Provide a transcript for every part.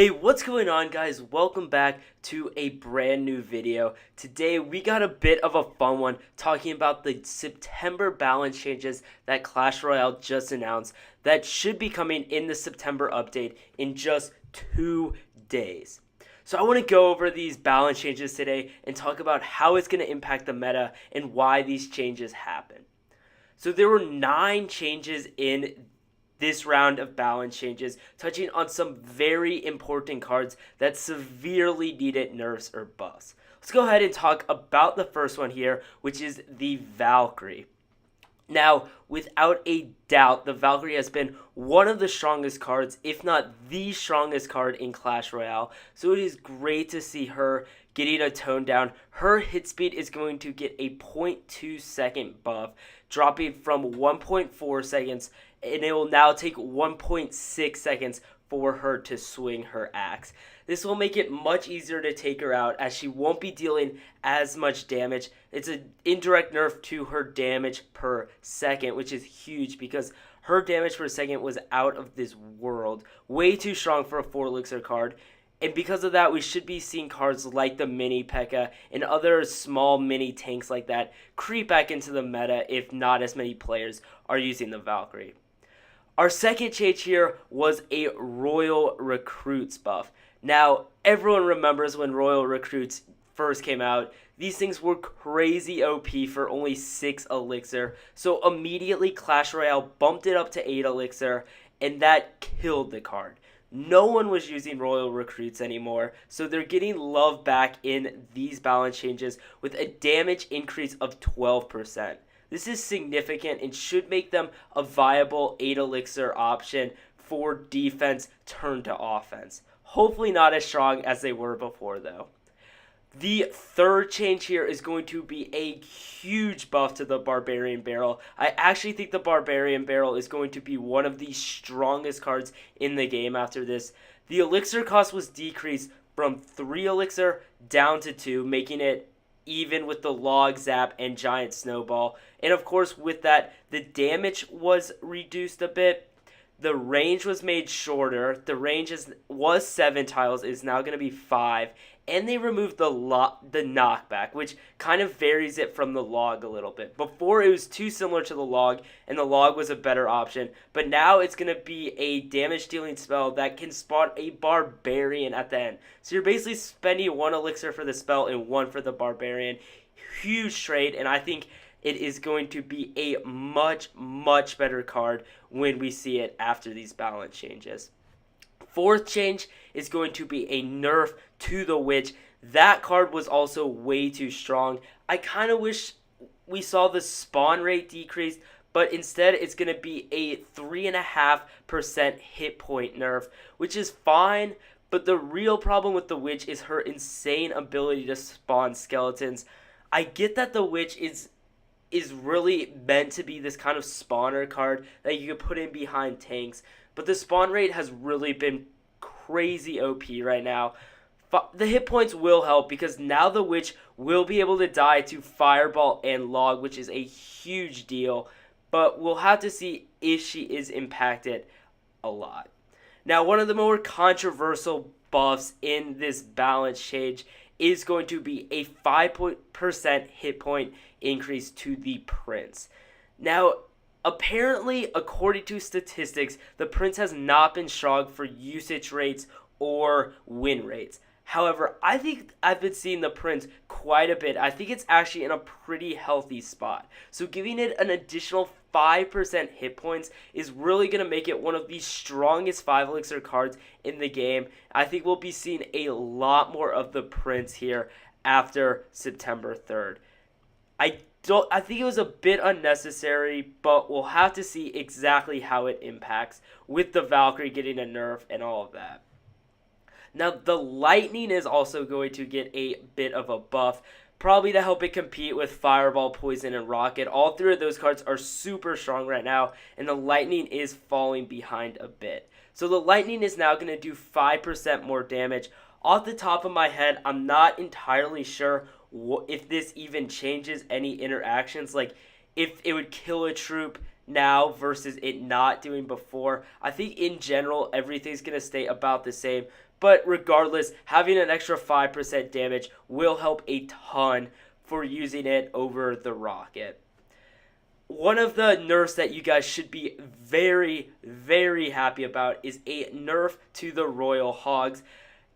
Hey, what's going on, guys? Welcome back to a brand new video. Today we got a bit of a fun one talking about the September balance changes that Clash Royale just announced that should be coming in the September update in just 2 days. So I want to go over these balance changes today and talk about how it's going to impact the meta and why these changes happen. So there were 9 changes in this round of balance changes, touching on some very important cards that severely needed nerfs or buffs. Let's go ahead and talk about the first one here, which is the Valkyrie. Now, without a doubt, the Valkyrie has been one of the strongest cards, if not the strongest card in Clash Royale. So it is great to see her getting a tone down. Her hit speed is going to get a 0.2 second buff, dropping from 1.4 seconds, and it will now take 1.6 seconds for her to swing her axe. This will make it much easier to take her out as she won't be dealing as much damage. It's an indirect nerf to her damage per second, which is huge because her damage per second was out of this world. Way too strong for a 4 elixir card. And because of that, we should be seeing cards like the mini P.E.K.K.A. and other small mini tanks like that creep back into the meta if not as many players are using the Valkyrie. Our second change here was a Royal Recruits buff. Now, everyone remembers when Royal Recruits first came out. These things were crazy OP for only 6 elixir. So immediately Clash Royale bumped it up to 8 elixir, and that killed the card. No one was using Royal Recruits anymore, so they're getting love back in these balance changes with a damage increase of 12%. This is significant and should make them a viable 8 elixir option for defense turned to offense. Hopefully not as strong as they were before, though. The third change here is going to be a huge buff to the Barbarian Barrel. I actually think the Barbarian Barrel is going to be one of the strongest cards in the game after this. The elixir cost was decreased from 3 elixir down to 2, making it even with the log, zap, and giant snowball. And of course, with that, the damage was reduced a bit. The range was made shorter. The range was 7 tiles, is now going to be 5. And they removed the knockback, which kind of varies it from the log a little bit. Before, it was too similar to the log, and the log was a better option. But now it's going to be a damage-dealing spell that can spawn a Barbarian at the end. So you're basically spending 1 elixir for the spell and 1 for the Barbarian. Huge trade, and I think it is going to be a much, much better card when we see it after these balance changes. Fourth change is going to be a nerf to the Witch. That card was also way too strong. I kind of wish we saw the spawn rate decrease, but instead it's going to be a 3.5% hit point nerf, which is fine. But the real problem with the Witch is her insane ability to spawn skeletons. I get that the Witch is really meant to be this kind of spawner card that you can put in behind tanks, but the spawn rate has really been crazy OP right now. The hit points will help because now the Witch will be able to die to Fireball and Log, which is a huge deal, but we'll have to see if she is impacted a lot. Now, one of the more controversial buffs in this balance change is going to be a 5% hit point increase to the Prince. Now, apparently, according to statistics, the Prince has not been strong for usage rates or win rates. However, I think I've been seeing the Prince quite a bit. I think it's actually in a pretty healthy spot. So giving it an additional 5% hit points is really going to make it one of the strongest 5 elixir cards in the game. I think we'll be seeing a lot more of the Prince here after September 3rd. I think it was a bit unnecessary, but we'll have to see exactly how it impacts with the Valkyrie getting a nerf and all of that. Now, the Lightning is also going to get a bit of a buff, probably to help it compete with Fireball, Poison, and Rocket. All 3 of those cards are super strong right now, and the Lightning is falling behind a bit. So the Lightning is now going to do 5% more damage. Off the top of my head, I'm not entirely sure if this even changes any interactions, like if it would kill a troop now versus it not doing before. I think in general everything's going to stay about the same, But regardless, having an extra 5% damage will help a ton for using it over the rocket. One of the nerfs that you guys should be very, very happy about is a nerf to the Royal Hogs.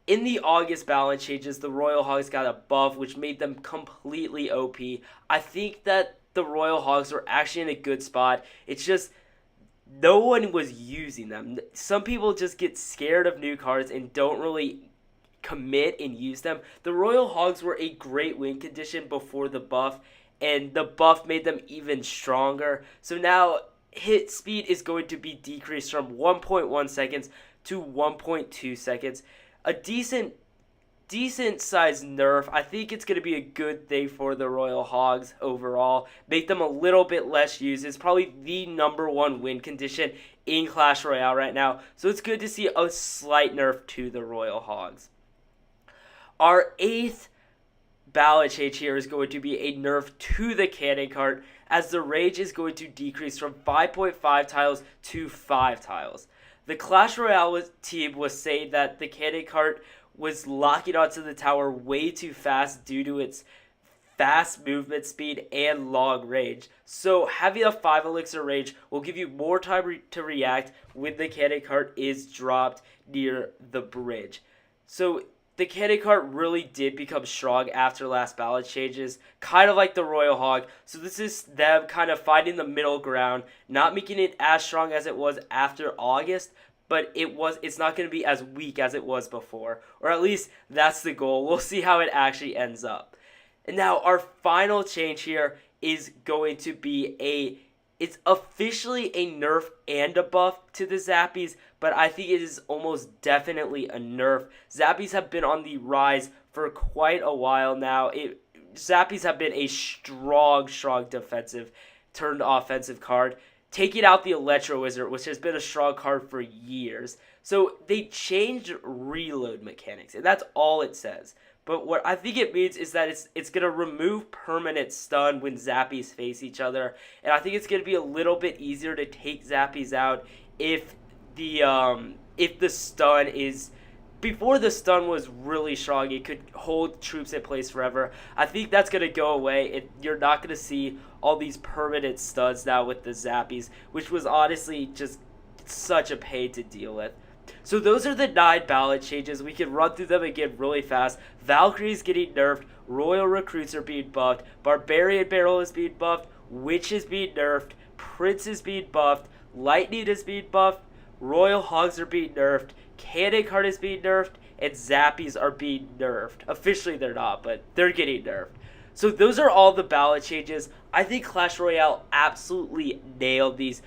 In the August balance changes, the Royal Hogs got a buff, which made them completely OP. I think that the Royal Hogs were actually in a good spot. It's just no one was using them. Some people just get scared of new cards and don't really commit and use them. The Royal Hogs were a great win condition before the buff, and the buff made them even stronger. So now hit speed is going to be decreased from 1.1 seconds to 1.2 seconds. A decent sized nerf. I think it's going to be a good thing for the Royal Hogs overall. Make them a little bit less used. It's probably the #1 win condition in Clash Royale right now. So it's good to see a slight nerf to the Royal Hogs. Our 8th ballot change here is going to be a nerf to the cannon cart, as the rage is going to decrease from 5.5 tiles to 5 tiles. The Clash Royale team was saying that the cannon cart was locking onto the tower way too fast due to its fast movement speed and long range. So having a 5 elixir range will give you more time to react when the cannon cart is dropped near the bridge. So the cannon cart really did become strong after last balance changes, kind of like the Royal Hog. So this is them kind of finding the middle ground, not making it as strong as it was after August, but it's not going to be as weak as it was before. Or at least that's the goal. We'll see how it actually ends up. And now our final change here is going to be it's officially a nerf and a buff to the Zappies, but I think it is almost definitely a nerf. Zappies have been on the rise for quite a while now. Zappies have been a strong defensive turned offensive card, taking out the Electro Wizard, which has been a strong card for years. So they changed reload mechanics, and that's all it says. But what I think it means is that it's going to remove permanent stun when Zappies face each other. And I think it's going to be a little bit easier to take Zappies out if the stun is... Before the stun was really strong, it could hold troops in place forever. I think that's going to go away. You're not going to see all these permanent stuns now with the Zappies, which was honestly just such a pain to deal with. So those are the 9 ballot changes. We can run through them again really fast. Valkyrie is getting nerfed. Royal Recruits are being buffed. Barbarian Barrel is being buffed. Witch is being nerfed. Prince is being buffed. Lightning is being buffed. Royal Hogs are being nerfed. Cannon Cart is being nerfed. And Zappies are being nerfed. Officially they're not, but they're getting nerfed. So those are all the ballot changes. I think Clash Royale absolutely nailed these,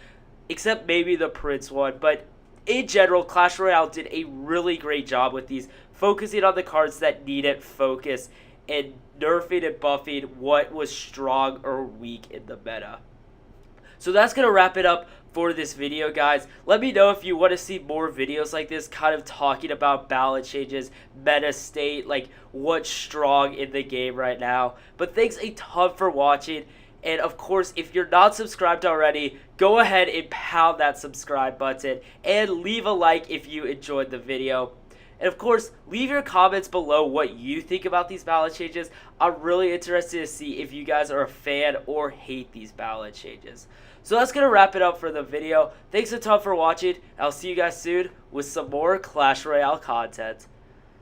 except maybe the Prince one, but in general, Clash Royale did a really great job with these, focusing on the cards that needed focus and nerfing and buffing what was strong or weak in the meta. So that's going to wrap it up for this video, guys. Let me know if you want to see more videos like this, kind of talking about ballot changes, meta state, like what's strong in the game right now. But thanks a ton for watching. And of course, if you're not subscribed already, go ahead and pound that subscribe button and leave a like if you enjoyed the video. And of course, leave your comments below what you think about these ballot changes. I'm really interested to see if you guys are a fan or hate these ballot changes. So that's going to wrap it up for the video. Thanks a ton for watching. I'll see you guys soon with some more Clash Royale content.